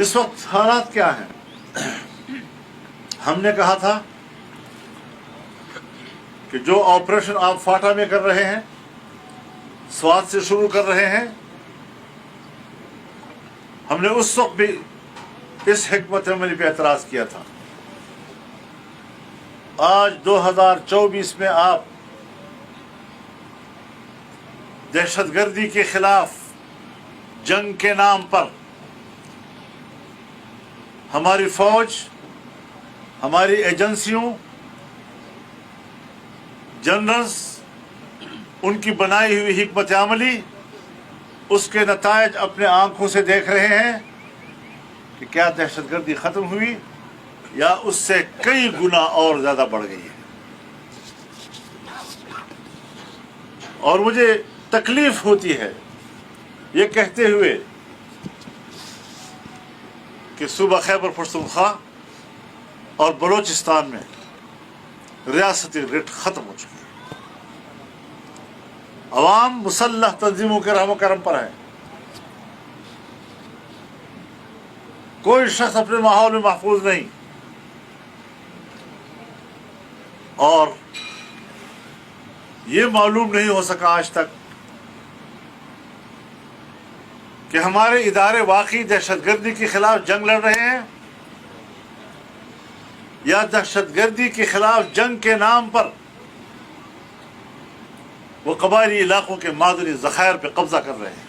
اس وقت حالات کیا ہیں؟ ہم نے کہا تھا کہ جو آپریشن آپ فاٹا میں کر رہے ہیں، سوات سے شروع کر رہے ہیں، ہم نے اس وقت بھی اس حکمت عملی پہ اعتراض کیا تھا۔ آج 2024 میں آپ دہشت گردی کے خلاف جنگ کے نام پر ہماری فوج، ہماری ایجنسیوں، جنرلز، ان کی بنائی ہوئی حکمت عملی، اس کے نتائج اپنے آنکھوں سے دیکھ رہے ہیں کہ کیا دہشت گردی ختم ہوئی یا اس سے کئی گنا اور زیادہ بڑھ گئی ہے۔ اور مجھے تکلیف ہوتی ہے یہ کہتے ہوئے کہ صوبہ خیبر پختونخوا اور بلوچستان میں ریاستی رٹ ختم ہو چکی ہے۔ عوام مسلح تنظیموں کے رحم و کرم پر ہے۔ کوئی شخص اپنے ماحول میں محفوظ نہیں، اور یہ معلوم نہیں ہو سکا آج تک کہ ہمارے ادارے واقعی دہشت گردی کے خلاف جنگ لڑ رہے ہیں یا دہشت گردی کے خلاف جنگ کے نام پر وہ قبائلی علاقوں کے معدنی ذخائر پہ قبضہ کر رہے ہیں۔